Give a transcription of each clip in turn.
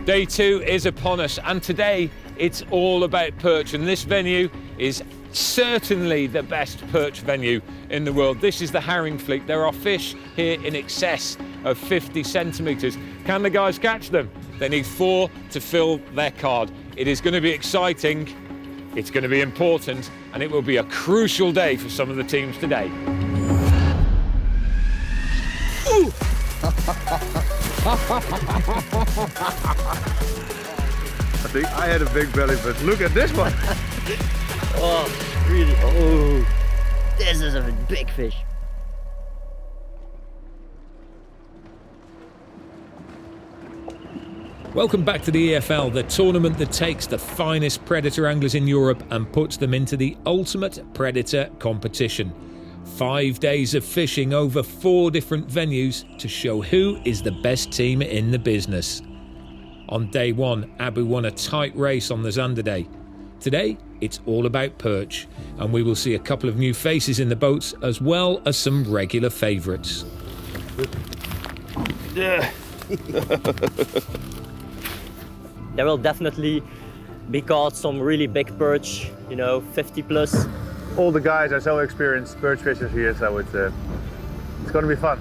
Day 2 is upon us, and today it's all about perch, and this venue is certainly the best perch venue in the world. This is the herring fleet. There are fish here in excess of 50 centimetres. Can the guys catch them? They need 4 to fill their card. It is going to be exciting, it's going to be important, and it will be a crucial day for some of the teams today. Ooh. I think I had a big belly, but look at this one. Oh, really? Oh, this is a big fish. Welcome back to the EFL, the tournament that takes the finest predator anglers in Europe and puts them into the ultimate predator competition. 5 days of fishing over 4 different venues to show who is the best team in the business. On day 1, Abu won a tight race on the Zanderday. Today, it's all about perch, and we will see a couple of new faces in the boats as well as some regular favourites. Yeah. There will definitely be caught some really big perch, 50 plus. All the guys are so experienced perch fishers here, so it's going to be fun.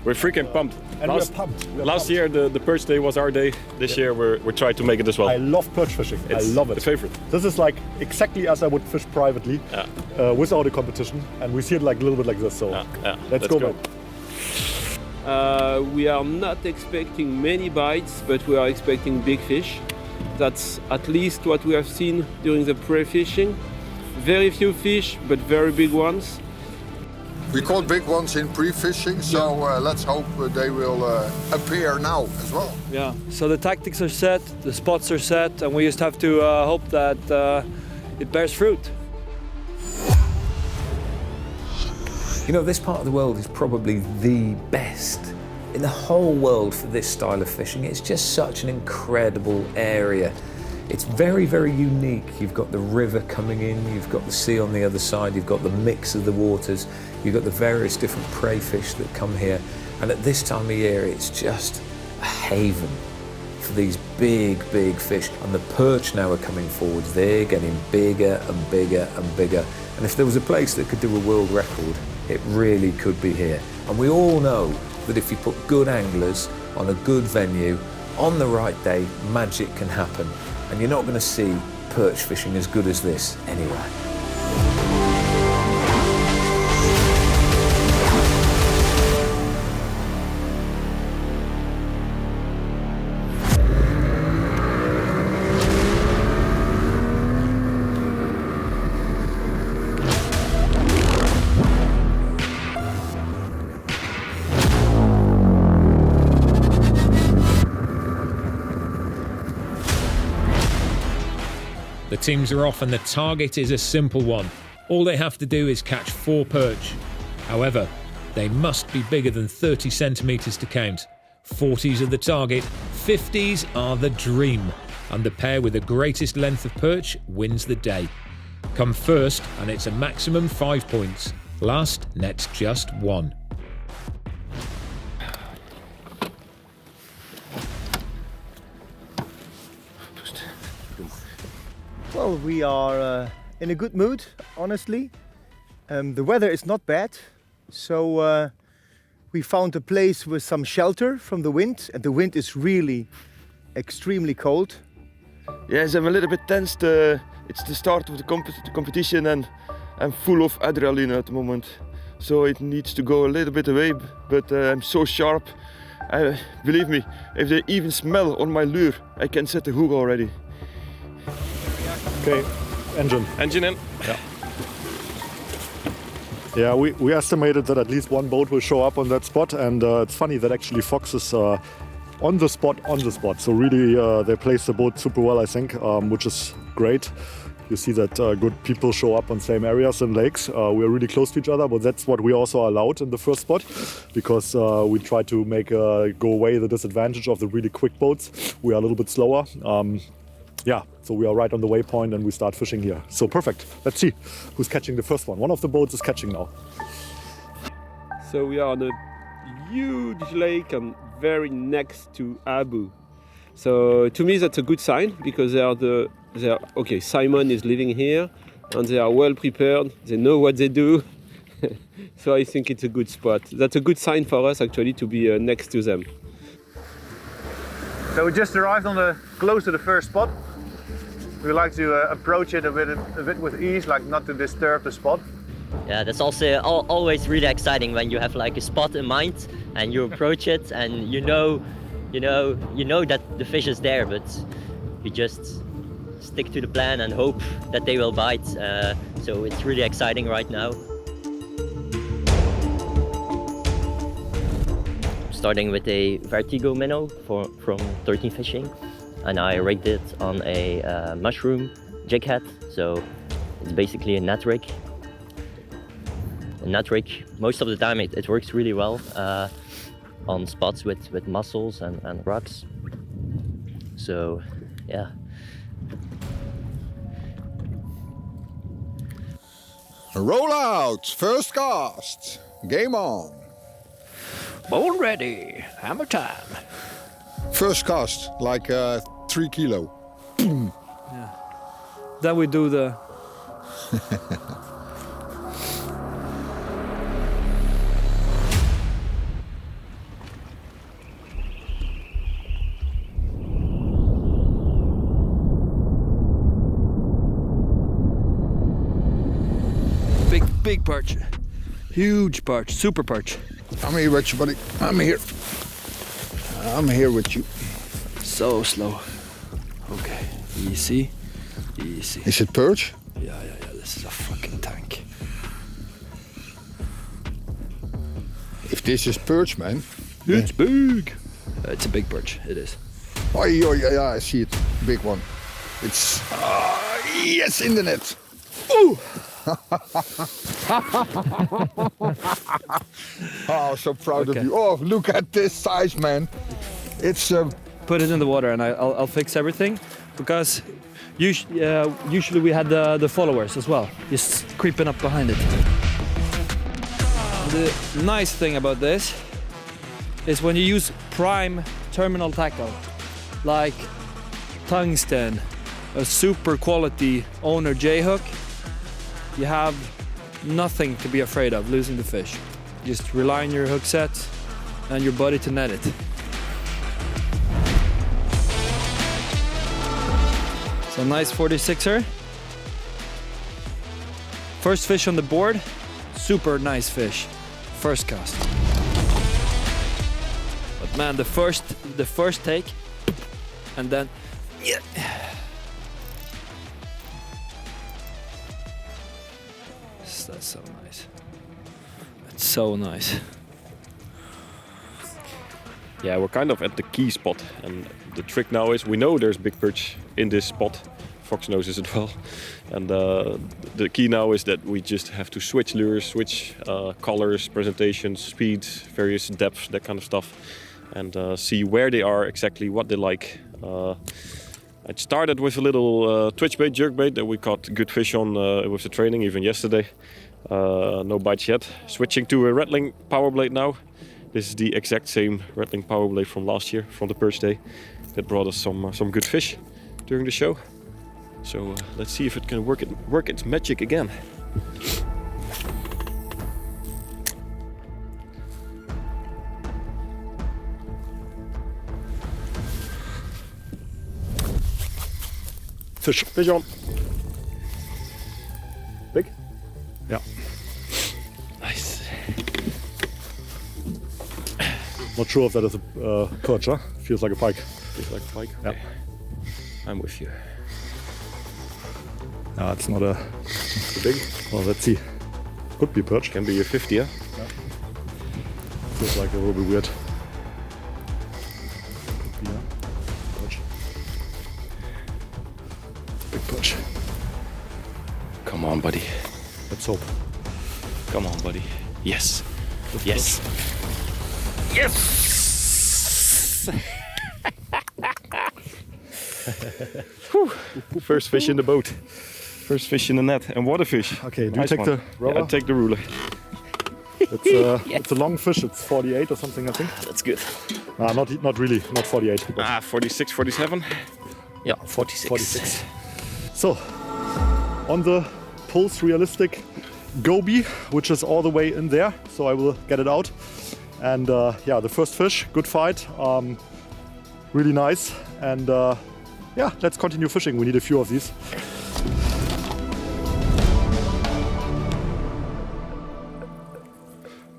We're freaking pumped. And we're pumped. Last year the perch day was our day. This year we're trying to make it as well. I love perch fishing. I love it. The favorite. This is like exactly as I would fish privately, without a competition, and we see it like a little bit like this. So let's go. Man. We are not expecting many bites, but we are expecting big fish. That's at least what we have seen during the pre-fishing. Very few fish, but very big ones. We caught big ones in pre-fishing, so let's hope they will appear now as well. Yeah, so the tactics are set, the spots are set, and we just have to hope that it bears fruit. This part of the world is probably the best in the whole world for this style of fishing. It's just such an incredible area. It's very, very unique. You've got the river coming in, you've got the sea on the other side, you've got the mix of the waters, you've got the various different prey fish that come here. And at this time of year, it's just a haven for these big, big fish. And the perch now are coming forward. They're getting bigger and bigger and bigger. And if there was a place that could do a world record, it really could be here. And we all know that if you put good anglers on a good venue, on the right day, magic can happen. And you're not going to see perch fishing as good as this anywhere. The teams are off and the target is a simple one. All they have to do is catch 4 perch. However, they must be bigger than 30 centimetres to count. 40s are the target, 50s are the dream, and the pair with the greatest length of perch wins the day. Come first and it's a maximum 5 points. Last nets just 1. Well, we are in a good mood, honestly. The weather is not bad, so we found a place with some shelter from the wind, and the wind is really extremely cold. Yes, I'm a little bit tensed. It's the start of the competition and I'm full of adrenaline at the moment. So it needs to go a little bit away, but I'm so sharp. Believe me, if they even smell on my lure, I can set the hook already. Okay, engine. Engine in. Yeah. Yeah, we estimated that at least 1 boat will show up on that spot, and it's funny that actually Fox is on the spot. So really, they placed the boat super well, I think, which is great. You see that good people show up on same areas and lakes. We are really close to each other, but that's what we also allowed in the first spot, because we try to make go away the disadvantage of the really quick boats. We are a little bit slower. Yeah, so we are right on the waypoint and we start fishing here. So perfect. Let's see who's catching the first one. One of the boats is catching now. So we are on a huge lake and very next to Abu. So to me that's a good sign because okay, Simon is living here and they are well prepared, they know what they do. So I think it's a good spot. That's a good sign for us actually to be next to them. So we just arrived close to the first spot. We like to approach it a bit with ease, like not to disturb the spot. Yeah, that's also always really exciting when you have like a spot in mind and you approach it and you know that the fish is there, but you just stick to the plan and hope that they will bite. So it's really exciting right now. Starting with a Vertigo minnow from 13 Fishing, and I rigged it on a mushroom jig head, so it's basically a net rig. A net rig, most of the time it works really well on spots with mussels and rocks. So yeah. Roll out, first cast, game on. Bowl ready, hammer time. First cast, like 3 kilo. Yeah. Then we do the... Big perch. Huge perch, super perch. I'm here with you, buddy. I'm here. I'm here with you. So slow. Okay, easy, easy. Is it perch? Yeah, this is a fucking tank. If this is perch, man. It's big. It's a big perch, it is. Oh, yeah, I see it. Big one. It's... yes, in the net. Ooh! Oh, so proud of you. Oh, look at this size, man. It's... Put it in the water and I'll fix everything, because usually we had the followers as well, just creeping up behind it. The nice thing about this is when you use prime terminal tackle, like tungsten, a super quality owner J-hook, you have nothing to be afraid of losing the fish. Just rely on your hook set and your body to net it. So nice 46er. First fish on the board, super nice fish. First cast. But man, the first take, and then yeah. That's so nice. That's so nice. Yeah, we're kind of at the key spot, and the trick now is we know there's big perch in this spot. Fox knows this as well. And the key now is that we just have to switch lures, switch colors, presentations, speeds, various depths, that kind of stuff, and see where they are exactly, what they like. I started with a little twitch bait, jerk bait that we caught good fish on with the training, even yesterday. No bites yet. Switching to a rattling power blade now. This is the exact same rattling power blade from last year, from the Perch Day. That brought us some good fish during the show. So let's see if it can work its magic again. Fish on. Big? Yeah. Nice. Not sure if that is a perch, huh? Feels like a pike. Feels like a pike? Okay. Yeah. I'm with you. No, it's not a... Too big? Well, let's see. Could be perch. Can be a 50, yeah? Feels like a little bit weird. Yeah. Perch. Big perch. Come on, buddy. Let's hope. Come on, buddy. Yes. That's yes. Perch. Yes! First fish in the boat. First fish in the net. And what a fish. Okay, do nice you take one. the ruler? Yeah, I take the ruler. It's a long fish. It's 48 or something, I think. That's good. Not really, not 48. 46, 47. Yeah, 46. 46. So, on the Pulse Realistic Goby, which is all the way in there, so I will get it out. And yeah, the first fish, good fight, really nice. And yeah, let's continue fishing. We need a few of these.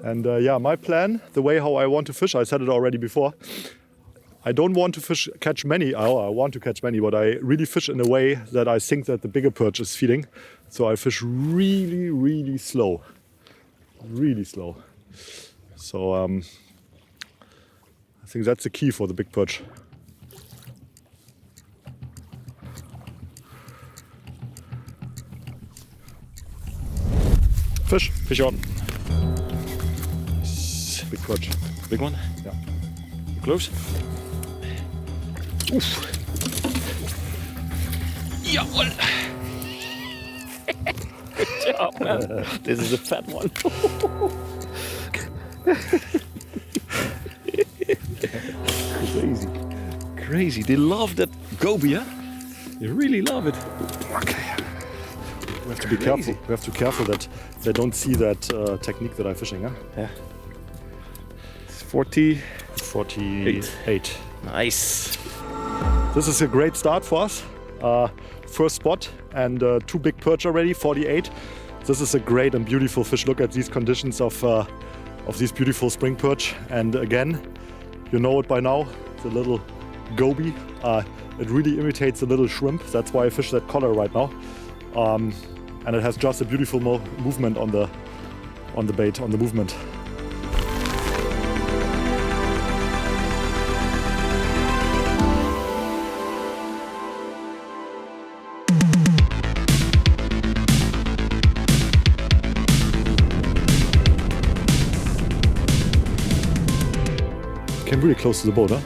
And yeah, my plan, the way how I want to fish, I said it already before. I don't want to catch many, I want to catch many, but I really fish in a way that I think that the bigger perch is feeding. So I fish really, really slow. Really slow. So I think that's the key for the big perch. Fish. Fish on. Big perch. Big one? Yeah. Close? Oof. Yeah, well. Good job, man. This is a fat one. Crazy. Crazy. They love that goby, huh? They really love it. Okay. We have to be careful. We have to be careful that they don't see that technique that I'm fishing, huh? Yeah. It's 48. Nice. This is a great start for us. First spot and 2 big perch already, 48. This is a great and beautiful fish. Look at these conditions of these beautiful spring perch. And again, you know it by now, the little goby. It really imitates a little shrimp. That's why I fish that color right now. And it has just a beautiful movement on the bait, on the movement. Came really close to the boat, huh?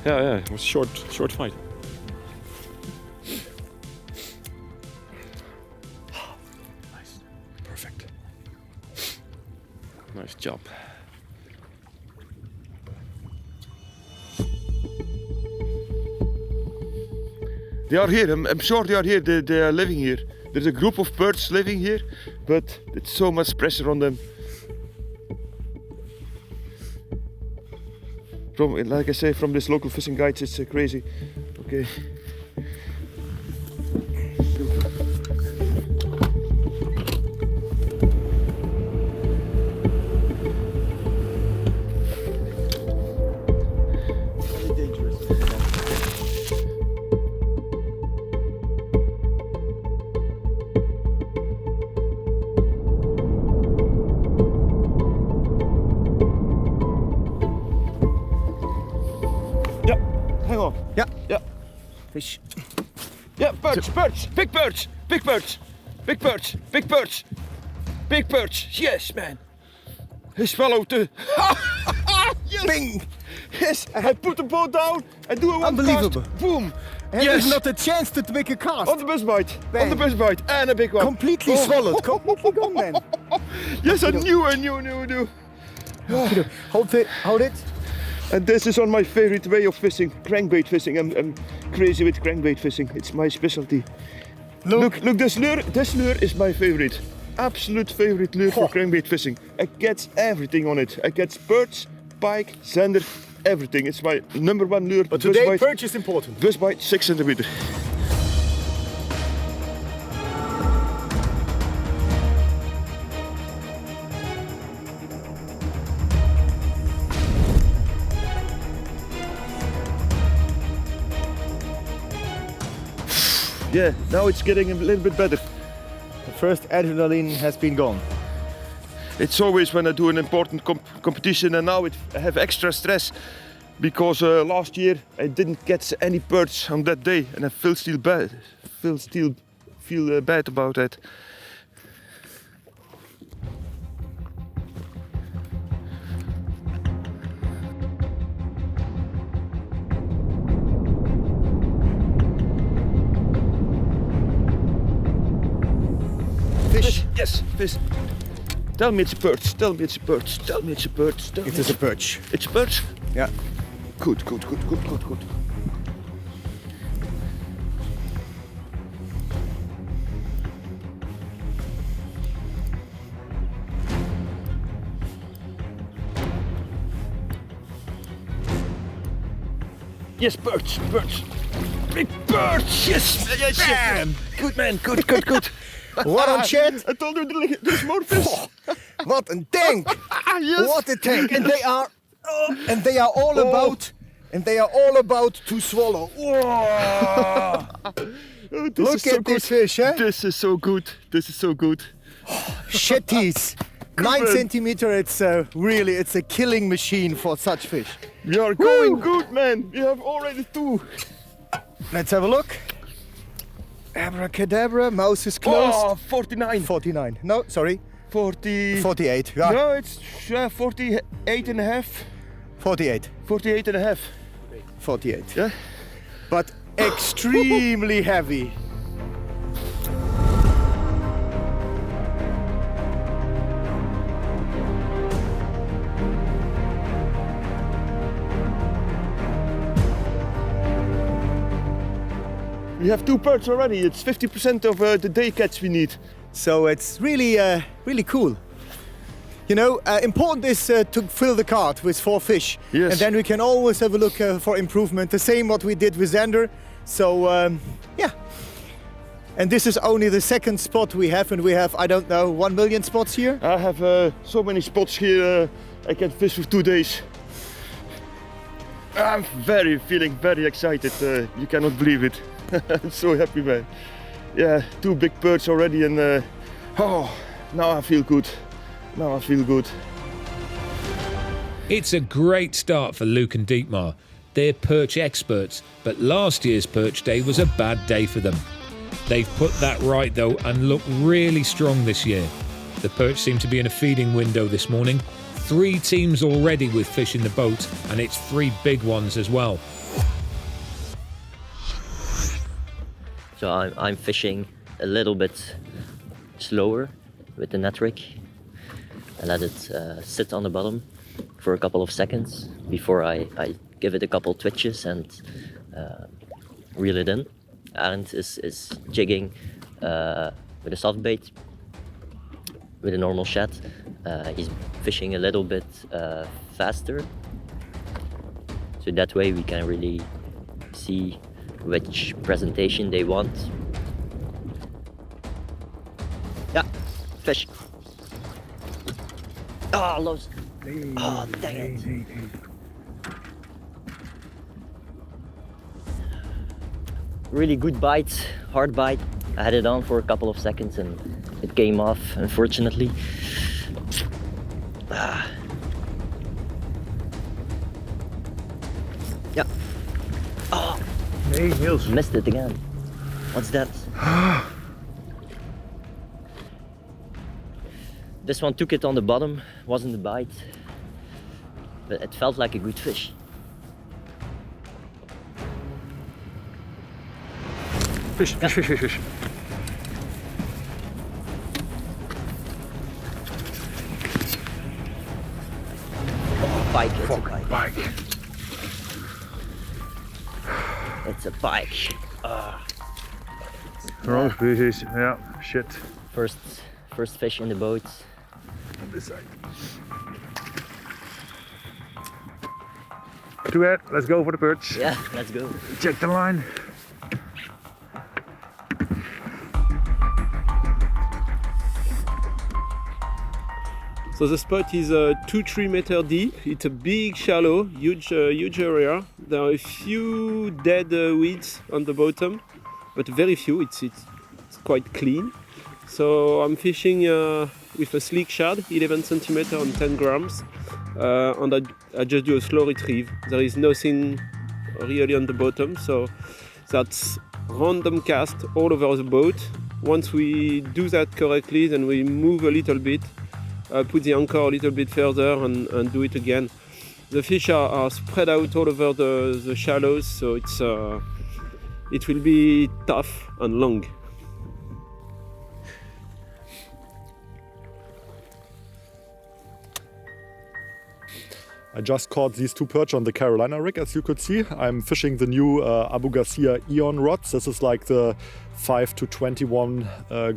Yeah. It was short fight. Nice. Perfect. Nice job. They are here. I'm sure they are here. They are living here. There's a group of birds living here, but it's so much pressure on them. Like I say, from this local fishing guides, it's crazy. Okay. Very dangerous. Hang on. Yeah. Fish. Yeah, perch, big perch, big perch, big perch, big perch, big perch. Yes, man. He swallowed the. Yes. Bing! Yes, I put the boat down and do a one Unbelievable. cast. Boom. And Yes. there's not a chance to make a cast. On the bus bite. Bang. On the bus bite. And a big one. Completely swallowed. Completely gone, man. Yes, I knew. Hold it. And this is on my favorite way of fishing, crankbait fishing. I'm crazy with crankbait fishing. It's my specialty. Look, this lure is my favorite. Absolute favorite lure for crankbait fishing. I get everything on it. I get perch, pike, zander, everything. It's my #1 lure. But today, perch is important. Bus bite 6 centimeter. Yeah, now it's getting a little bit better. The first adrenaline has been gone. It's always when I do an important competition, and now I have extra stress because last year I didn't get any perch on that day, and I feel bad about that. Fish. Yes, fish. Tell me it's a perch. Tell me it's a perch. Tell me it's a perch. It is a perch. It's a perch. Yeah. Good. Yes, Perch. Big Perch, yes. Good man, good. What on Chet? I told you there's more fish. What a tank! Yes. What a tank! And they are all about to swallow. Look at this fish, eh? This is so good. Shetties. 9 centimeter, it's a killing machine for such fish. We are going good, man. We have already 2. Let's have a look. Abracadabra, mouse is closed. Oh, 49. 49. No, sorry. 40. 48. Yeah. No, it's 48 and a half. 48. 48 and a half. 48. Yeah. But extremely heavy. We have 2 perch already. It's 50% of the day catch we need. So it's really cool. You know, important is to fill the cart with 4 fish. Yes. And then we can always have a look for improvement. The same what we did with Zander. So yeah. And this is only the 2nd spot we have, and we have, I don't know, 1 million spots here. I have so many spots here. I can fish for 2 days. I'm feeling very excited. You cannot believe it. I'm so happy, man. Yeah, 2 big perch already, and now I feel good. It's a great start for Luc and Dietmar. They're perch experts, but last year's perch day was a bad day for them. They've put that right though and look really strong this year. The perch seem to be in a feeding window this morning. 3 teams already with fish in the boat, and it's 3 big ones as well. So I'm fishing a little bit slower with the net rig. I let it sit on the bottom for a couple of seconds before I give it a couple twitches and reel it in. Arend is jigging with a soft bait, with a normal shad. He's fishing a little bit faster, so that way we can really see which presentation they want. Yeah, fish. Oh, lost. Oh, dang it. Really good bite, hard bite. I had it on for a couple of seconds and it came off, unfortunately. Yeah. Oh. Hey, Niels. Missed it again. What's that? This one took it on the bottom, wasn't a bite, but it felt like a good fish. Fish. Oh, pike, it's a pike. It's a pike. Wrong species, yeah, shit. First fish in the boat. On this side. Too bad, let's go for the perch. Yeah, let's go. Check the line. So the spot is 2-3 meter deep. It's a big shallow, huge area. There are a few dead weeds on the bottom, but very few. It's quite clean. So I'm fishing with a sleek shad, 11 centimeter and 10 grams, and I just do a slow retrieve. There is nothing really on the bottom, so that's random cast all over the boat. Once we do that correctly, then we move a little bit. Put the anchor a little bit further and do it again. The fish are spread out all over the shallows, so it will be tough and long. I just caught these 2 perch on the Carolina rig, as you could see. I'm fishing the new Abu Garcia Eon rods. This is like the 5 to 21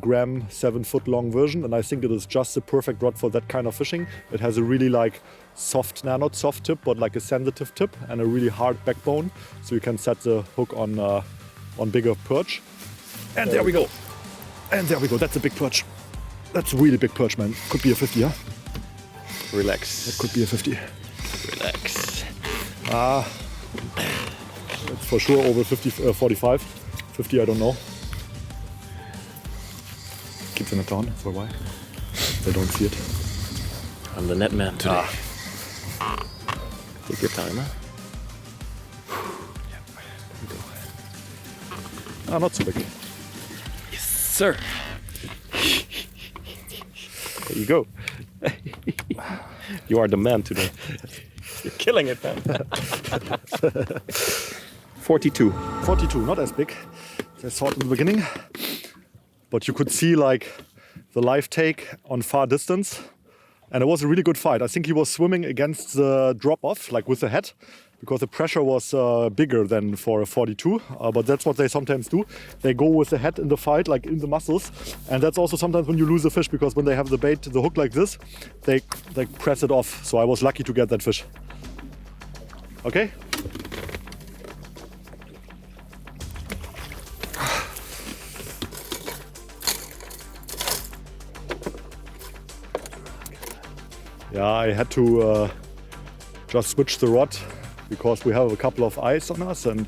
gram, 7 foot long version, and I think it is just the perfect rod for that kind of fishing. It has a really like soft, not soft tip, but like a sensitive tip, and a really hard backbone, so you can set the hook on bigger perch. And there we go. And there we go. That's a big perch. That's a really big perch, man. Could be a 50, huh? Relax. That could be a 50. Relax. That's for sure over 50, 45. 50, I don't know. Keep the net on for a while. They don't see it. I'm the net man today. Take your time, huh? Not so big. Yes, sir. There you go. You are the man today. You're killing it, man. 42. 42, not as big as I thought in the beginning. But you could see like the live take on far distance. And it was a really good fight. I think he was swimming against the drop-off, like with the head, because the pressure was bigger than for a 42. But that's what they sometimes do. They go with the head in the fight, like in the muscles. And that's also sometimes when you lose a fish, because when they have the bait, the hook like this, they press it off. So I was lucky to get that fish. Okay? Yeah, I had to just switch the rod because we have a couple of eyes on us, and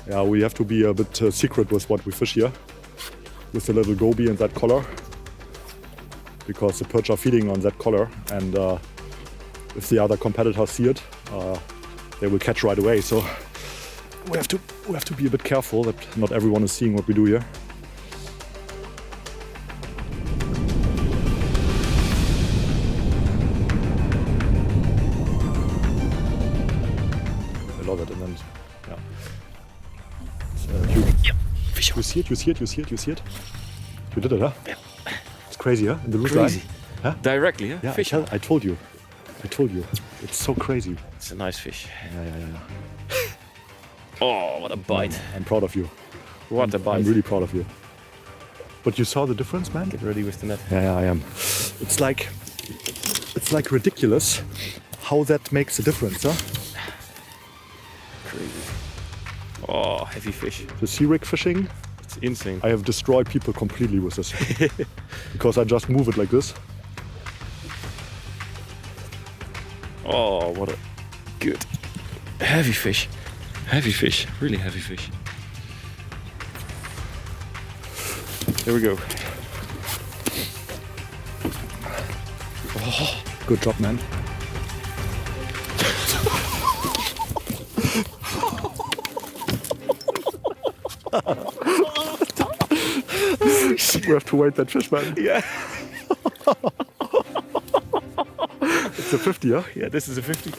yeah, we have to be a bit secret with what we fish here with the little goby and that collar, because the perch are feeding on that collar, and if the other competitors see it, they will catch right away. So we have to be a bit careful that not everyone is seeing what we do here. You see it, you see it, you see it, you see it. You did it, huh? Yeah. It's crazy, huh? In the crazy. line. Huh? Directly, huh? Yeah, Fish. I told you. I told you. It's so crazy. It's a nice fish. Yeah. Oh, what a bite. I'm proud of you. What a bite. I'm really proud of you. But you saw the difference, man? Get ready with the net. Yeah, I am. It's like ridiculous how that makes a difference, huh? Crazy. Oh, heavy fish. The sea rig fishing, it's insane. I have destroyed people completely with this. Because I just move it like this. Oh, what a good heavy fish. Heavy fish, really heavy fish. There we go. Oh, good job, man. We have to wait that fish, man. Yeah. It's a 50, huh? Yeah, this is a 50.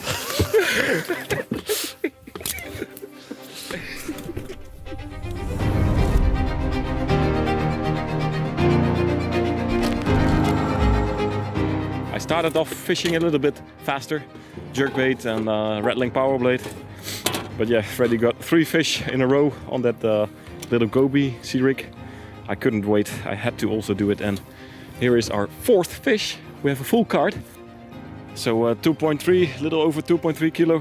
I started off fishing a little bit faster, jerkbait and rattling power blade. But yeah, Freddy got 3 fish in a row on that little goby sea rig. I couldn't wait, I had to also do it, and here is our 4th fish. We have a full card. So 2.3, little over 2.3 kilo.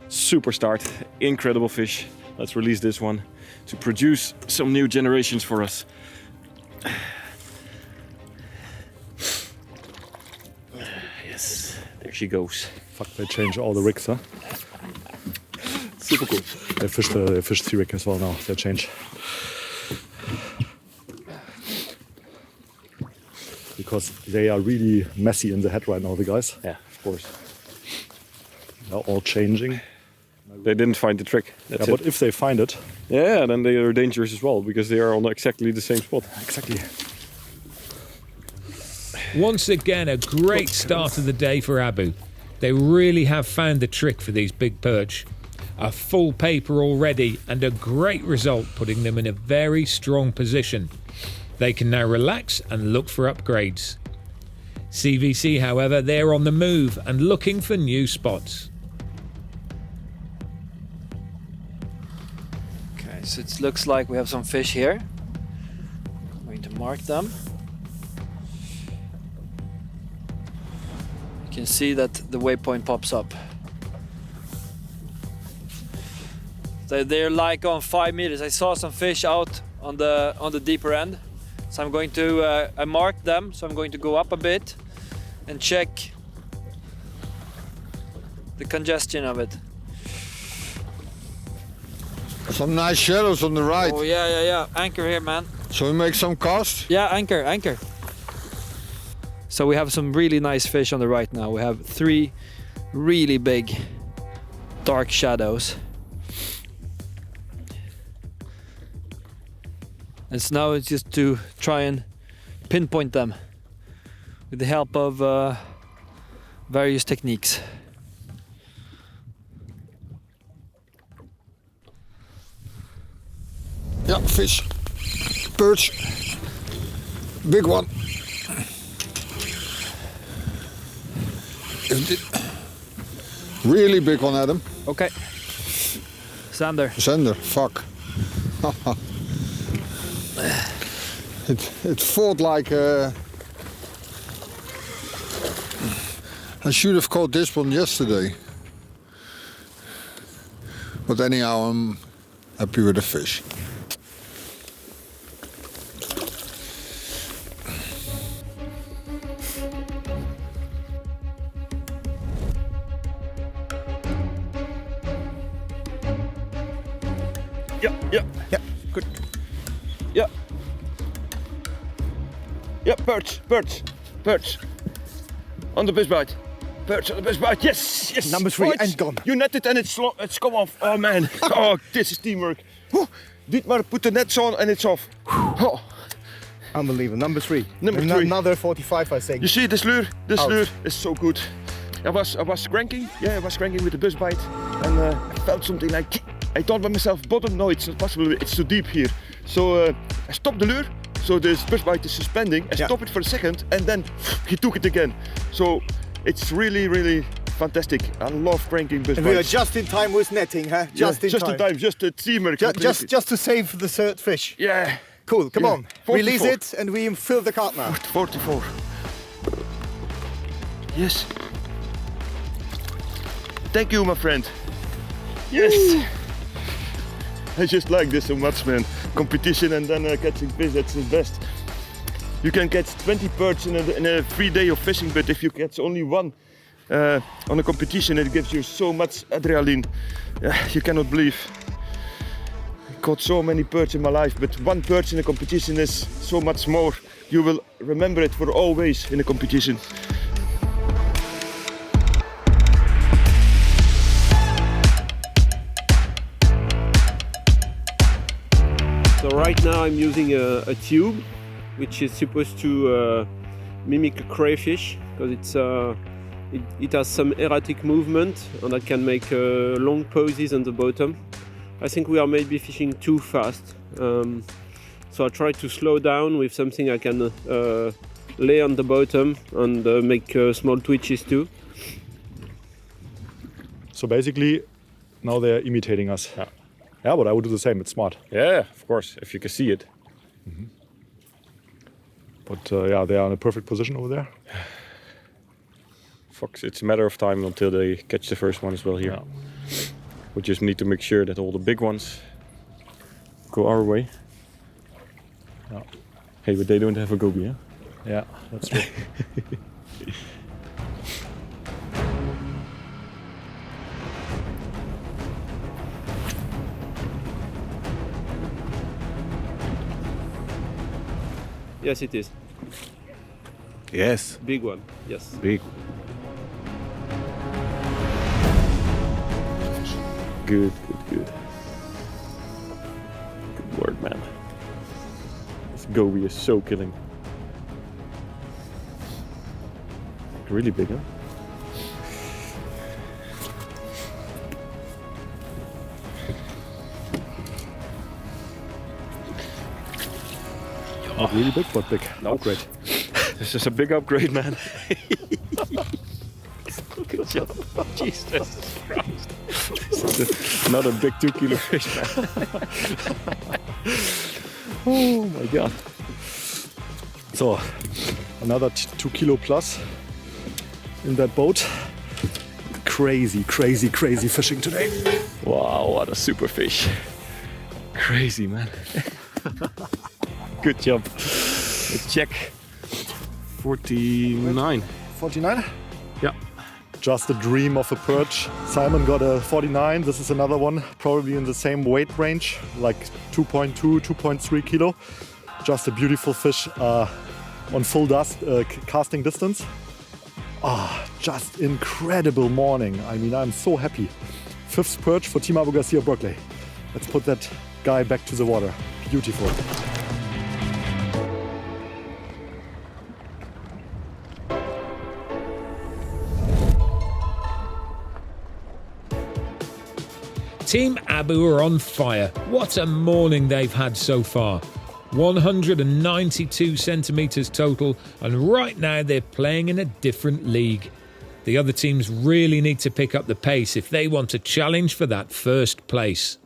Super start, incredible fish. Let's release this one to produce some new generations for us. Yes, there she goes. Fuck, they change all the rigs, huh? Super cool. They fish sea rig as well now, they change. Because they are really messy in the head right now, the guys. Yeah, of course. They're all changing. They didn't find the trick. That's but if they find it... Yeah, then they are dangerous as well, because they are on exactly the same spot. Exactly. Once again, a great start of the day for Abu. They really have found the trick for these big perch. A full paper already and a great result, putting them in a very strong position. They can now relax and look for upgrades. CVC, however, they're on the move and looking for new spots. Okay, so it looks like we have some fish here. I'm going to mark them. You can see that the waypoint pops up. They're like on 5 meters. I saw some fish out on the deeper end. So I'm going to, I marked them, so I'm going to go up a bit and check the congestion of it. Some nice shadows on the right. Oh yeah. Anchor here, man. So we make some cast? Yeah, anchor. So we have some really nice fish on the right now. We have 3 really big dark shadows. And so now it's just to try and pinpoint them with the help of various techniques. Yeah, fish. Perch. Big one. Really big one, Adam. Okay. Sander. Fuck. It fought like I should have caught this one yesterday. But anyhow, I'm happy with the fish. Yeah, good. Yeah. Yeah, perch. On the bus bite. Perch on the bus bite. Yes. Number 3 Right. and gone. You netted and it's come off. Oh man. Oh, this is teamwork. Dietmar put the nets on and it's off. Oh. Unbelievable. Number 3. Number 3. Another 45, I think. You see this lure? This lure is so good. I was cranking. Yeah, I was cranking with the bus bite, and I felt something like. I thought by myself, bottom. No, it's not possible. It's too deep here. So I stopped the lure. So this bus bite is suspending. I stopped it for a second, and then he took it again. So it's really, really fantastic. I love cranking bus bites. We are just in time with netting, huh? Just in time. Just a teamer. Just to save the third fish. Yeah. Cool. Come on. 44. Release it, and we fill the cart now. 44. Yes. Thank you, my friend. Yes. Woo. I just like this so much, man. Competition and then catching fish, that's the best. You can catch 20 perch in a free day of fishing, but if you catch only one on a competition, it gives you so much adrenaline. You cannot believe. I caught so many perch in my life, but one perch in a competition is so much more. You will remember it for always in a competition. So right now I'm using a tube which is supposed to mimic a crayfish because it has some erratic movement and that can make long pauses on the bottom. I think we are maybe fishing too fast, so I try to slow down with something I can lay on the bottom and make small twitches too. So basically, now they're imitating us. Yeah, but I would do the same. It's smart. Yeah, of course, if you can see it. Mm-hmm. But yeah, they are in a perfect position over there. Fox, it's a matter of time until they catch the first one as well here. Yeah. We just need to make sure that all the big ones go our way. Yeah. Hey, but they don't have a goby, huh? Yeah, that's true. Yes, it is. Yes. Big one, yes. Big. Good. Good work, man. This goby is so killing. Really big, huh? Not really big, but big. No. Great. This is a big upgrade, man. Good job. Jesus Christ. This is another big 2 kilo fish, man. Oh my God. So, another 2 kilo plus in that boat. Crazy fishing today. Wow, what a super fish. Crazy, man. Good job. Let's check. 49. 49? Yeah. Just a dream of a perch. Simon got a 49. This is another one, probably in the same weight range, like 2.2, 2.3 kilo. Just a beautiful fish on full casting distance. Just incredible morning. I mean, I'm so happy. 5th perch for Team Abu Garcia Berkeley. Let's put that guy back to the water. Beautiful. Team Abu are on fire. What a morning they've had so far. 192 centimetres total, and right now they're playing in a different league. The other teams really need to pick up the pace if they want to challenge for that first place.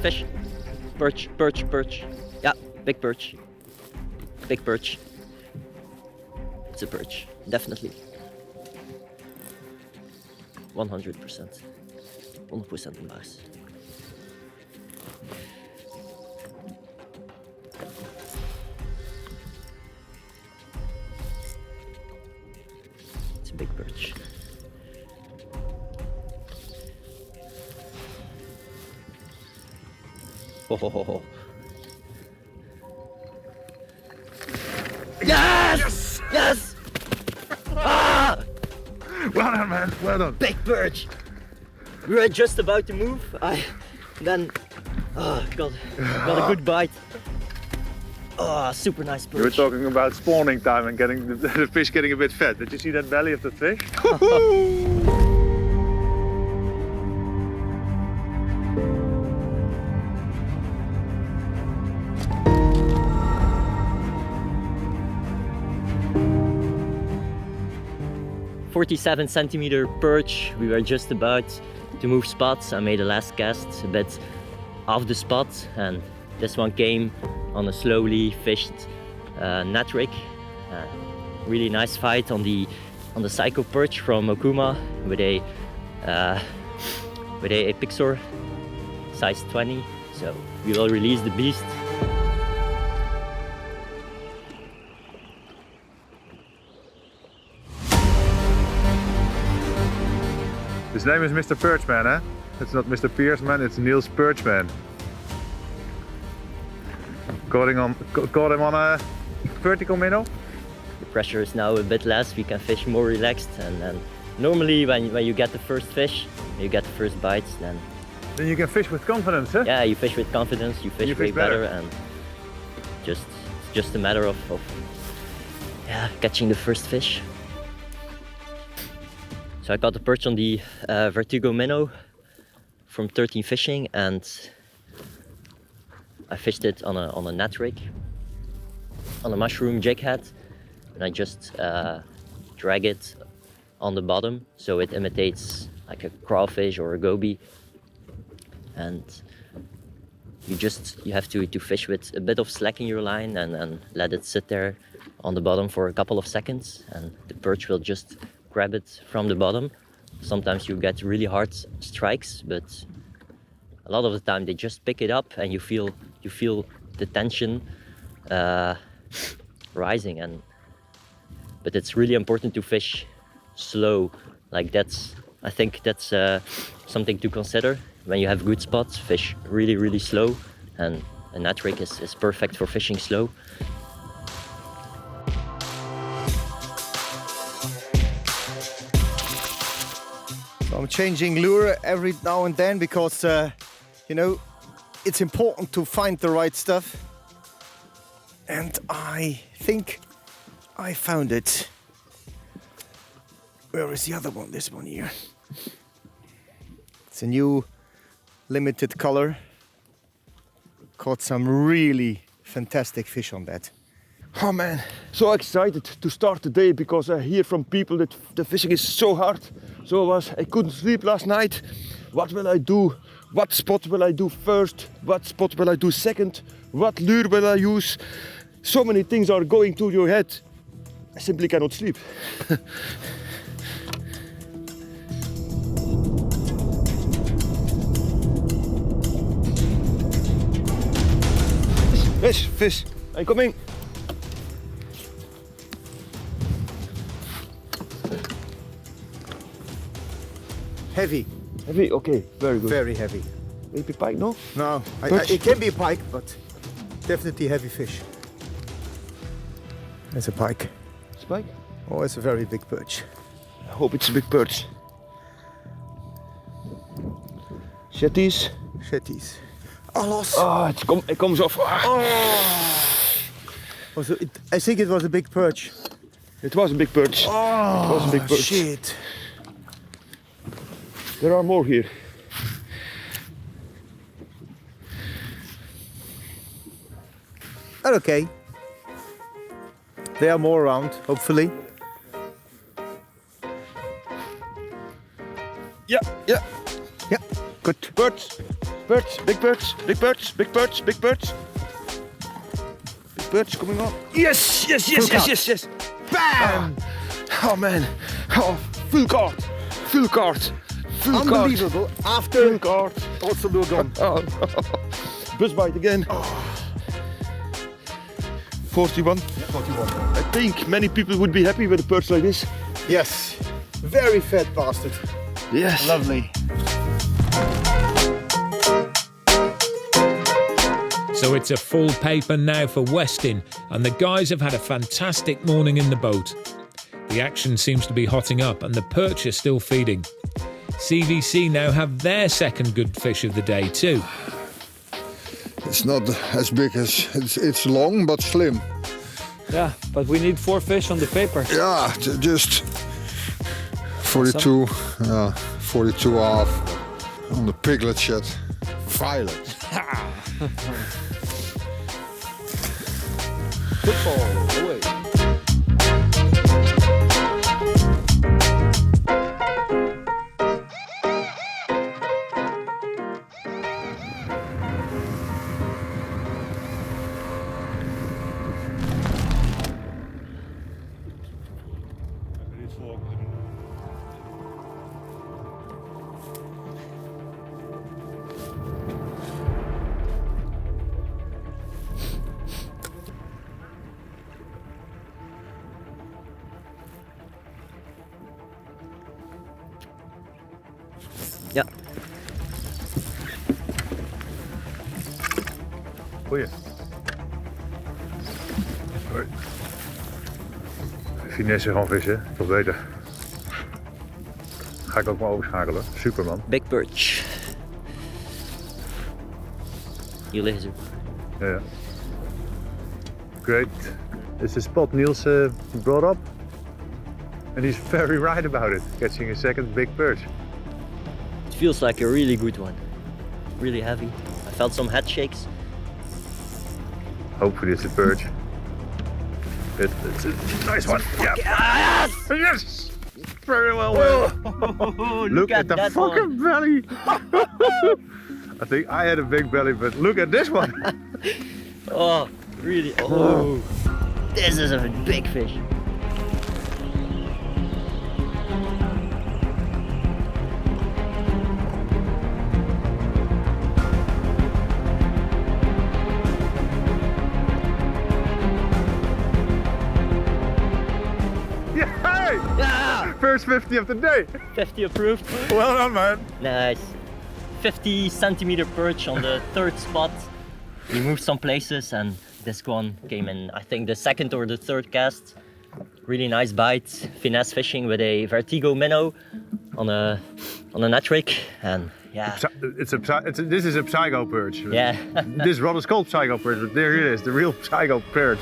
Fish. Perch. Yeah, big perch. Big perch. It's a perch, definitely. 100%. 100% in buis. It's a big perch. Oh. Yes! Ah! Well done, man. Well done. Big perch. We were just about to move. Then got a good bite. Oh, super nice perch. You were talking about spawning time and getting the fish getting a bit fat. Did you see that belly of the fish? 47 centimeter perch. We were just about to move spots. I made a last cast a bit off the spot, and this one came on a slowly fished net rig. Really nice fight on the psycho perch from Okuma with a Pixor size 20. So we will release the beast. His name is Mr. Piercman, eh? It's not Mr. Piercman, it's Niels Piercman. Caught him on a vertical minnow. The pressure is now a bit less, we can fish more relaxed, and then normally when you get the first fish, you get the first bites, then you can fish with confidence, eh? Yeah, you fish with confidence, you fish way better, and it's just a matter of catching the first fish. So I caught the perch on the Vertigo minnow from 13 Fishing, and I fished it on a net rig, on a mushroom jig head, and I just drag it on the bottom so it imitates like a crawfish or a goby. And you have to fish with a bit of slack in your line and let it sit there on the bottom for a couple of seconds, and the perch will just grab it from the bottom. Sometimes you get really hard strikes, but a lot of the time they just pick it up and you feel the tension rising. But it's really important to fish slow. Like I think that's something to consider. When you have good spots, fish really slow, and a net rig is perfect for fishing slow. I'm changing lure every now and then because, you know, it's important to find the right stuff. And I think I found it. Where is the other one? This one here. It's a new limited color. Caught some really fantastic fish on that. Oh man, so excited to start the day because I hear from people that the fishing is so hard. So I couldn't sleep last night. What will I do? What spot will I do first? What spot will I do second? What lure will I use? So many things are going through your head. I simply cannot sleep. Fish, I'm coming. Heavy. Heavy, okay, very good. Very heavy. Maybe pike, no? No, it can be a pike, but definitely heavy fish. It's a pike. It's a pike? Oh, it's a very big perch. I hope it's a big perch. Shetties. Shetties. Oh, los. Oh, it comes off. Also, I think it was a big perch. It was a big perch. Oh, it was a big perch. Shit. There are more here. Okay. There are more around, hopefully. Yeah. Yeah, good. Perch, big perch. Big perch coming on. Yes. Bam! Oh man. Oh, full card. Unbelievable. After Full card. also lure gone. Oh, buzz bite again. 41. 41. I think many people would be happy with a perch like this. Yes. Very fat bastard. Yes. Lovely. So it's a full paper now for Westin, and the guys have had a fantastic morning in the boat. The action seems to be hotting up and the perch are still feeding. CVC now have their second good fish of the day too. It's not as big as it's long but slim. Yeah, but we need 4 fish on the paper. Yeah, just 42, 42 half on the piglet shed. Violet. Football away. Ja. Goeie. Hoi. Finesse gewoon vissen, toch beter. Ga ik ook maar overschakelen. Superman. Big perch. You laser. Yeah. Great. It's the spot Niels brought up. And he's very right about it. Catching a second big perch. It feels like a really good one. Really heavy. I felt some head shakes. Hopefully it's a perch. It's a nice one. Yeah. Yes! Very well. Look at the fucking belly. I think I had a big belly, but look at this one. Oh, really? Oh, this is a big fish. Yeah! First 50 of the day. 50 approved. Well done, man. Nice. 50 centimeter perch on the third spot. We moved some places and this one came in, I think, the second or the third cast. Really nice bite. Finesse fishing with a Vertigo minnow. on a net rig, and yeah. This is a psycho perch. Yeah. This rod is called psycho perch, but there it is, the real psycho perch.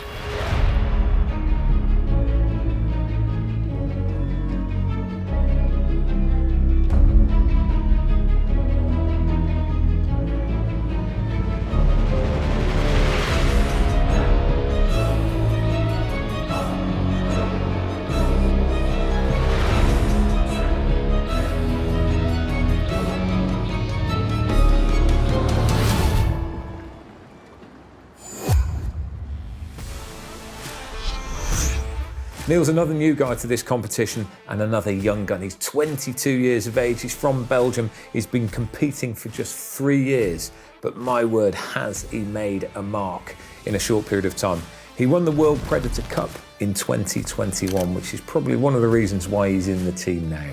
Niels, another new guy to this competition and another young gun. He's 22 years of age, he's from Belgium, he's been competing for just 3 years, but my word, has he made a mark in a short period of time. He won the World Predator Cup in 2021, which is probably one of the reasons why he's in the team now.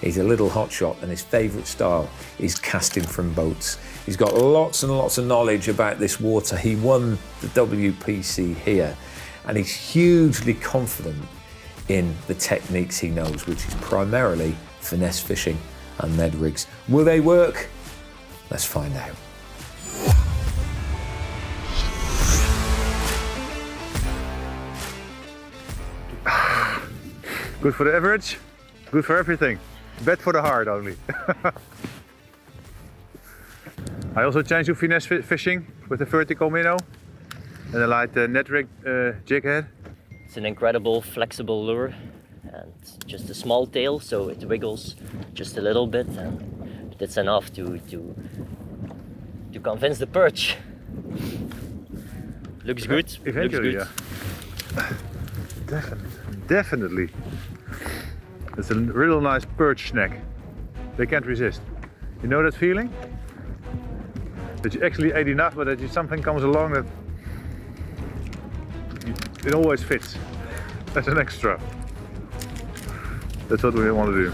He's a little hotshot and his favourite style is casting from boats. He's got lots and lots of knowledge about this water. He won the WPC here. And he's hugely confident in the techniques he knows, which is primarily finesse fishing and Ned rigs. Will they work? Let's find out. Good for the average, good for everything. Bad for the heart only. I also changed to finesse fishing with a vertical minnow. And I like the net rig jig head. It's an incredible flexible lure, and just a small tail, so it wiggles just a little bit, and that's enough to convince the perch. Looks good. Eventually, looks good. Yeah. Definitely. It's a real nice perch snack. They can't resist. You know that feeling? That you actually ate enough, but that something comes along that it always fits as an extra. That's what we want to do.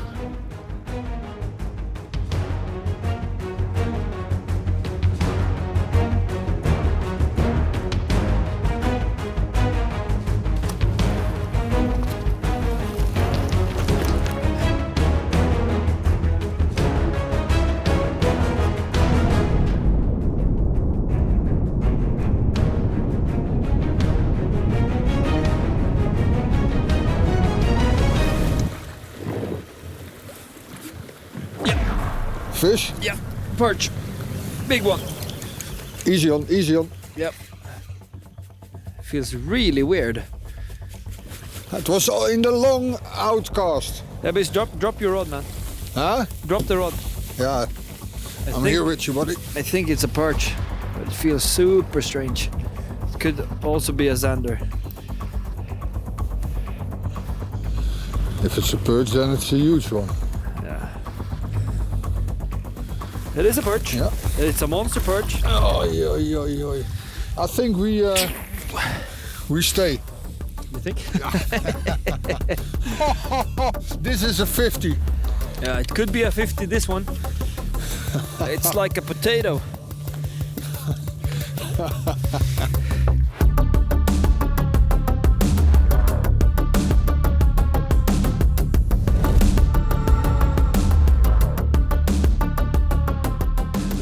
Fish? Yeah, perch. Big one. Easy on, easy on. Yep. Feels really weird. It was in the long outcast. Yeah, but drop your rod, man. Huh? Drop the rod. Yeah. I'm here with you, buddy. I think it's a perch, but it feels super strange. It could also be a zander. If it's a perch, then it's a huge one. Yeah. It is a perch. Yeah. It's a monster perch. Oh. I think we stay. You think? This is a 50. Yeah, it could be a 50, this one. It's like a potato.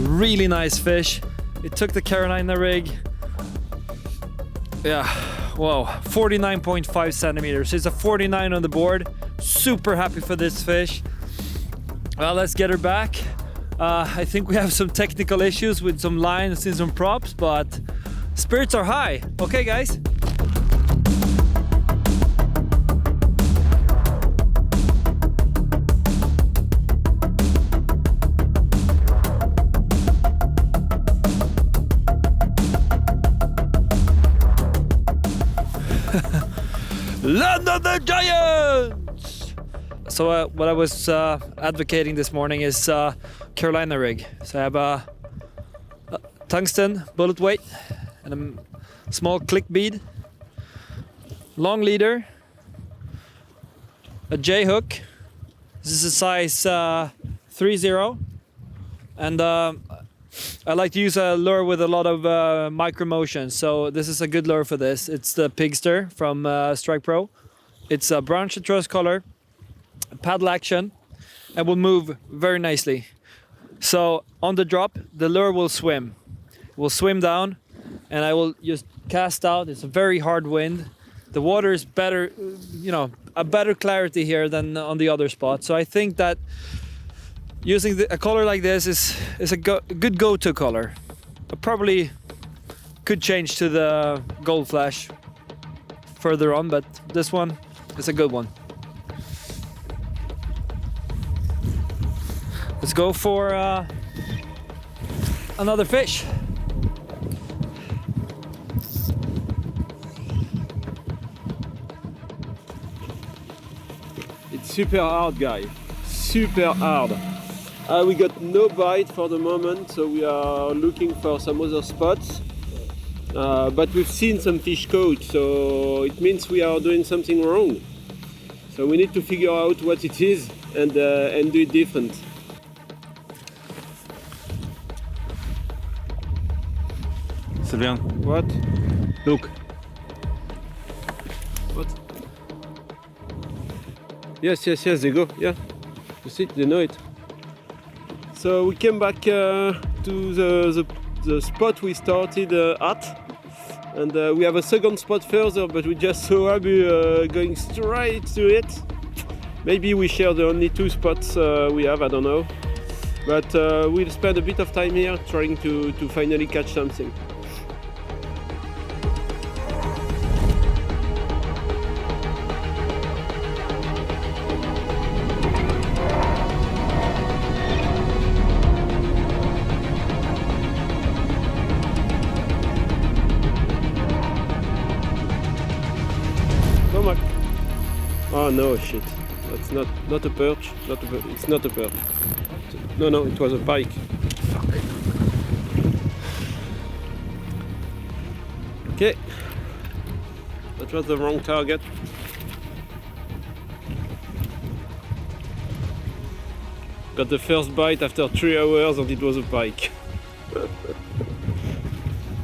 Really nice fish. It took the Carolina rig. Yeah, wow, 49.5 centimeters. It's a 49 on the board. Super happy for this fish. Well, let's get her back. I think we have some technical issues with some lines and some props, but spirits are high. Okay, guys? Land of the Giants! So what I was advocating this morning is Carolina rig. So I have a tungsten bullet weight and a small click bead, long leader, a J hook. This is a size 3.0, and I like to use a lure with a lot of micro motion, so this is a good lure for this. It's the Pigster from Strike Pro. It's a brown chartreuse color, paddle action, and will move very nicely. So on the drop, the lure will swim. Will swim down, and I will just cast out. It's a very hard wind. The water is better, you know, a better clarity here than on the other spot. So I think that using a color like this is a good go-to color. I probably could change to the gold flash further on, but this one is a good one. Let's go for another fish. It's super hard, guy. Super hard. We got no bite for the moment, so we are looking for some other spots. But we've seen some fish caught, so it means we are doing something wrong. So we need to figure out what it is and do it different. Sylvain, What? look. What? Yes, they go. Yeah. You see, they know it. So we came back to the spot we started at. And we have a second spot further, but we just saw Abu going straight to it. Maybe we share the only 2 spots we have, I don't know. But we'll spend a bit of time here trying to finally catch something. Oh no, shit. That's not a perch. It's not a perch. No, it was a pike. Okay. That was the wrong target. Got the first bite after 3 hours and it was a pike.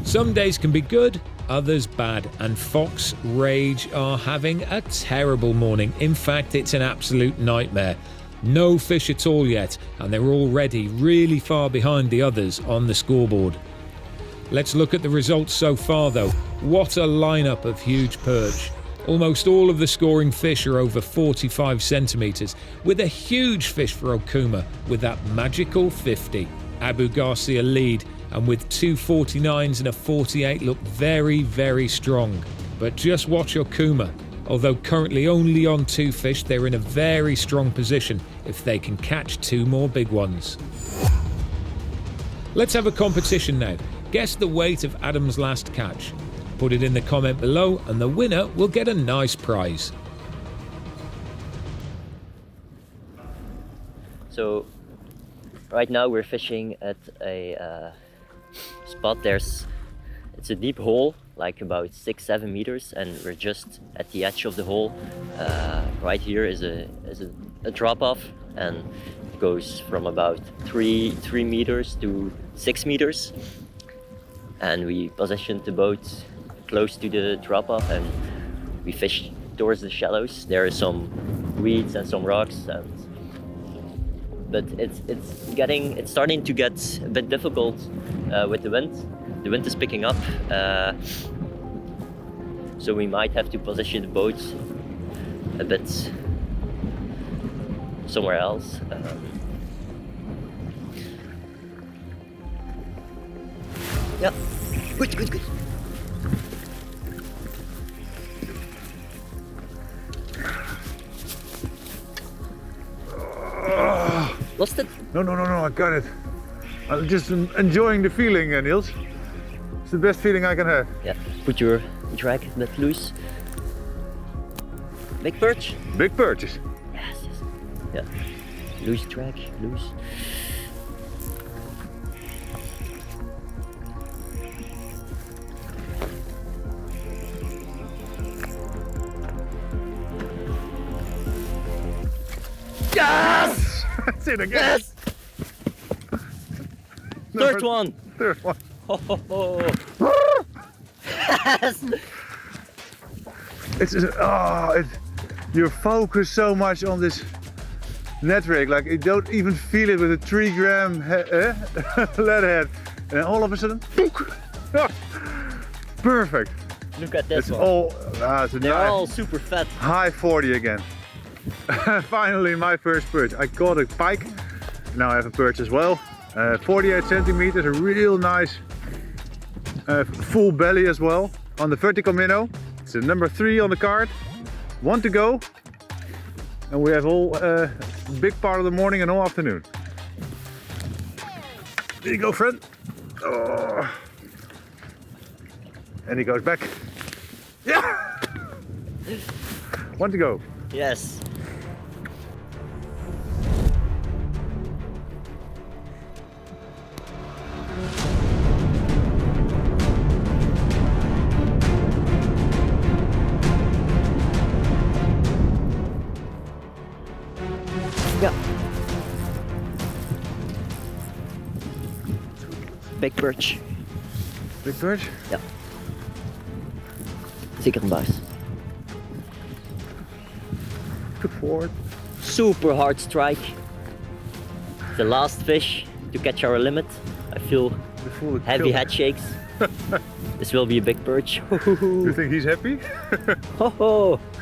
Some days can be good, others bad, and Fox Rage are having a terrible morning. In fact, it's an absolute nightmare. No fish at all yet, and they're already really far behind the others on the scoreboard. Let's look at the results so far though. What a lineup of huge perch. Almost all of the scoring fish are over 45 centimetres, with a huge fish for Okuma with that magical 50. Abu Garcia lead, and with 2 49s and a 48 look very, very strong. But just watch Okuma. Although currently only on 2 fish, they're in a very strong position if they can catch 2 more big ones. Let's have a competition now. Guess the weight of Adam's last catch. Put it in the comment below and the winner will get a nice prize. So right now we're fishing at a spot. It's a deep hole, like about 6-7 meters, and we're just at the edge of the hole. Right here is a drop off, and it goes from about 3 meters to 6 meters. And we positioned the boat close to the drop off, and we fished towards the shallows. There are some weeds and some rocks, but it's starting to get a bit difficult with the wind. The wind is picking up, so we might have to position the boat a bit somewhere else. Yeah, good. Lost it? No, I got it. I'm just enjoying the feeling, Niels. It's the best feeling I can have. Yeah, put your drag net loose. Big perch? Big perches. Yes. Yeah, loose drag, loose. Yes! That's it again. Yes! Third one. Oh. Yes! You focus so much on this net rig, like you don't even feel it with a 3 gram lead head. And all of a sudden, perfect. Look at this It's one. all, They're all super fat. high 40 again. Finally my first perch. I caught a pike, now I have a perch as well. 48 centimeters, a real nice full belly as well on the vertical minnow. It's the number 3 on the card. 1 to go. And we have all big part of the morning and all afternoon. There you go, friend. Oh. And he goes back. Yeah! 1 to go. Yes. Yeah. Big perch. Big perch? Ja. Zeker een buis. Put forward. Super hard strike. The last fish to catch our limit. I feel heavy head shakes. This will be a big perch. You think he's happy?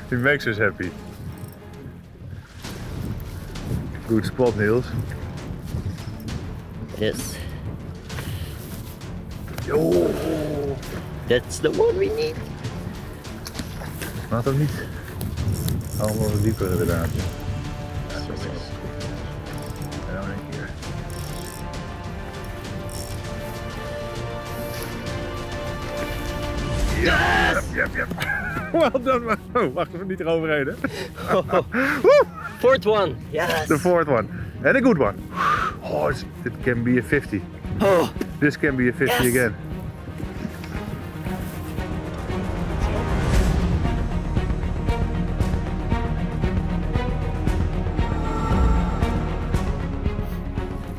He makes us happy. Good spot, Niels. It is. Oh. That's the one we need. Laat hem niet. Allemaal wat dieper inderdaad. Ja, zo is het. En dan een keer. Yes! Yep. Well done, man. Oh, wacht even, niet eroverheen, hè. Fourth one, yes. The fourth one. And a good one. Oh, it can be a 50. Oh. This can be a 50 Yes. again.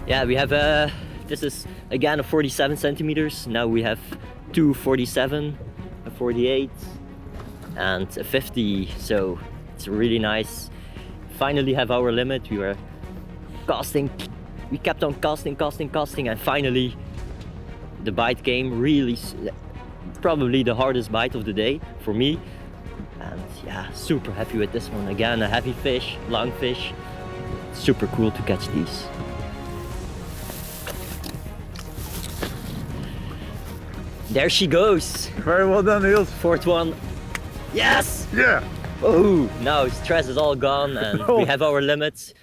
Yeah, we have this is again a 47 centimeters. Now we have two 47, a 48 and a 50, so it's really nice. Finally have our limit. We were casting, we kept on casting, and finally the bite came. Really, probably the hardest bite of the day for me. And yeah, super happy with this one. Again, a heavy fish, long fish. Super cool to catch these. There she goes. Very well done, Niels. Fourth one. Yes! Yeah! Oh, now stress is all gone and we have our limits.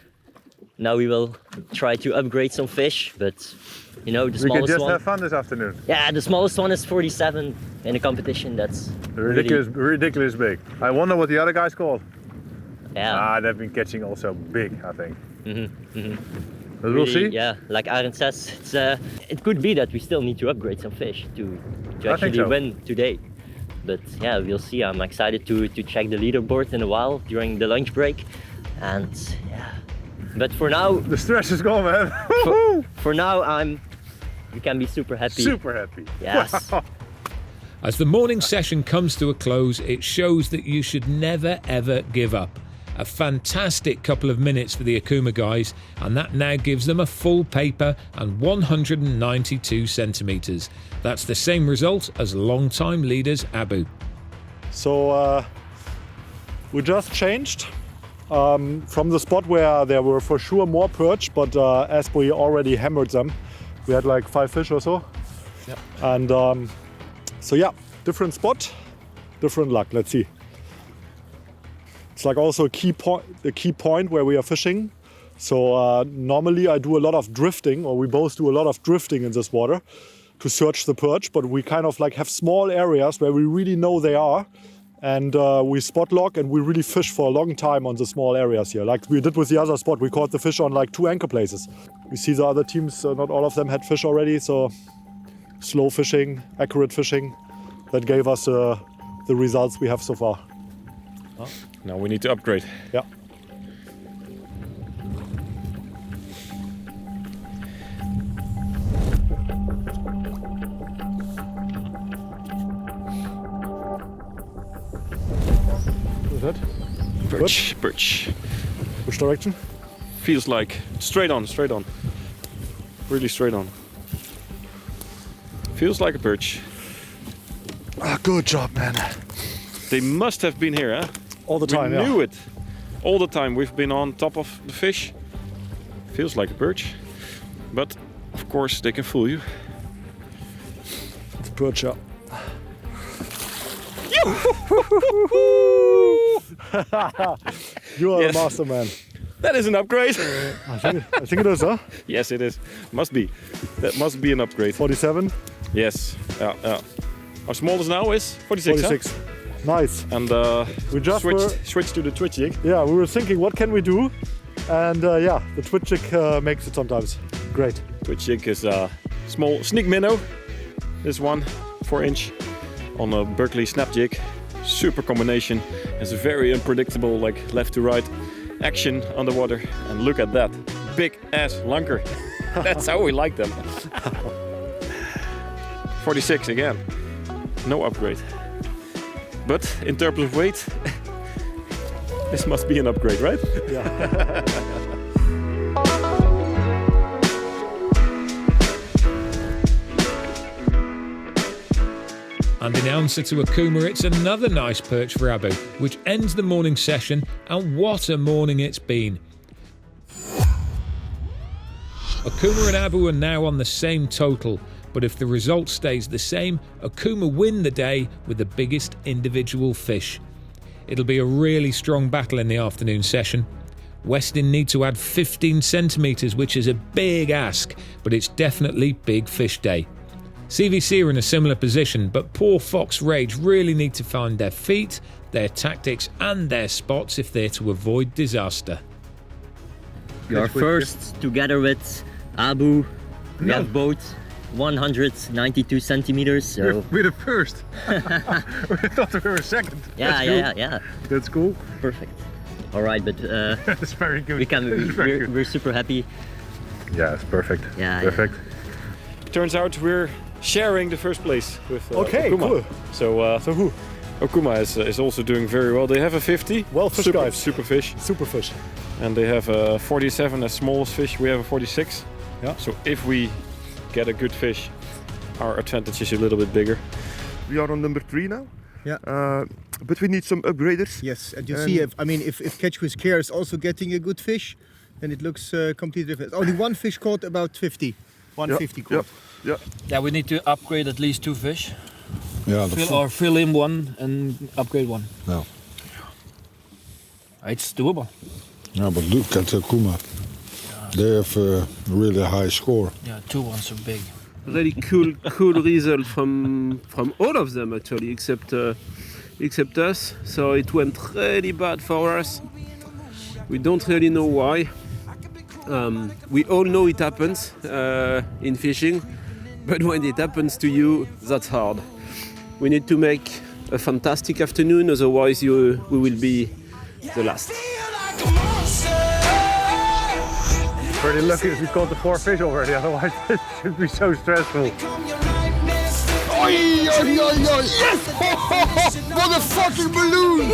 Now we will try to upgrade some fish, but you know, the We can smallest just one. have fun this afternoon. Yeah, the smallest one is 47 in a competition. That's Ridiculous big. I wonder what the other guys called. Yeah. They've been catching also big, I think. But Really, we'll see. Yeah, like Arend says, it could be that we still need to upgrade some fish to I think actually so. win today. But yeah, we'll see. I'm excited to check the leaderboard in a while during the lunch break. And yeah, but for now, the stress is gone, man. for now, we can be super happy. Super happy. Yes. As the morning session comes to a close, it shows that you should never ever give up. A fantastic couple of minutes for the Okuma guys, and that now gives them a full paper and 192 centimetres. That's the same result as long-time leaders Abu. So we just changed from the spot where there were for sure more perch, but as we already hammered them, we had like 5 fish or so. Yep. And so yeah, different spot, different luck. Let's see. It's like also a key point where we are fishing. So normally I do a lot of drifting, or we both do a lot of drifting in this water to search the perch, but we kind of like have small areas where we really know they are, and we spot lock and we really fish for a long time on the small areas here. Like we did with the other spot, we caught the fish on like 2 anchor places. We see the other teams, not all of them had fish already, so slow fishing, accurate fishing, that gave us the results we have so far. Oh. Now we need to upgrade. Yeah. What's that? Perch. Which direction? feels like straight on. Really straight on. Feels like a perch. Good job, man. They must have been here, huh? All the time, we knew it. All the time we've been on top of the fish. Feels like a perch. But, of course, they can fool you. It's a perch, yeah. You are a master, man. That is an upgrade. I think it is, huh? Yes, it is. Must be. That must be an upgrade. 47? Yes. Yeah. Our smallest now is 46. 46. Huh? Nice. And we just switched to the twitch jig. Yeah, we were thinking, what can we do? And yeah, the twitch jig makes it sometimes. Great. Twitch jig is a small sneak minnow. This one, 4-inch, on a Berkeley snap jig. Super combination. It's a very unpredictable, like left to right action underwater. And look at that, big ass lunker. That's how we like them. 46 again. No upgrade. But in terms of weight, this must be an upgrade, right? Yeah. And in answer to Okuma, it's another nice perch for Abu, which ends the morning session, and what a morning it's been. Okuma and Abu are now on the same total, but if the result stays the same, Okuma win the day with the biggest individual fish. It'll be a really strong battle in the afternoon session. Westin need to add 15 centimetres, which is a big ask, but it's definitely big fish day. CVC are in a similar position, but poor Fox Rage really need to find their feet, their tactics and their spots if they're to avoid disaster. We are first together with Abu. We have both 192 centimeters. So We're the first. We thought we were second. Yeah. That's cool. Perfect. All right, but That's very good. we're super happy. Yeah, it's perfect. Yeah, perfect. Turns out we're sharing the first place with Okay, Okuma. cool. So who? Okuma is also doing very well. They have a 50. Well, fish guys. Super fish. Super fish. And they have a 47 as smallest fish. We have a 46. Yeah. So if we get a good fish, our advantage is a little bit bigger. We are on number 3 now. Yeah. But we need some upgraders. Yes, and you see, if Catch with Care is also getting a good fish, then it looks completely different. Only one fish caught about 50. 150 caught. Yeah, we need to upgrade at least 2 fish. Yeah, Fill in one and upgrade one. Yeah. It's doable. Yeah, but look at Okuma. They have a really high score. Yeah, 2 ones are big. Really cool result from all of them actually, except us. So it went really bad for us. We don't really know why. We all know it happens in fishing, but when it happens to you, that's hard. We need to make a fantastic afternoon, otherwise we will be the last. Pretty lucky if we caught the 4 fish already, otherwise it should be so stressful. Oi, oi, oi, oi! Yes! What a fucking balloon!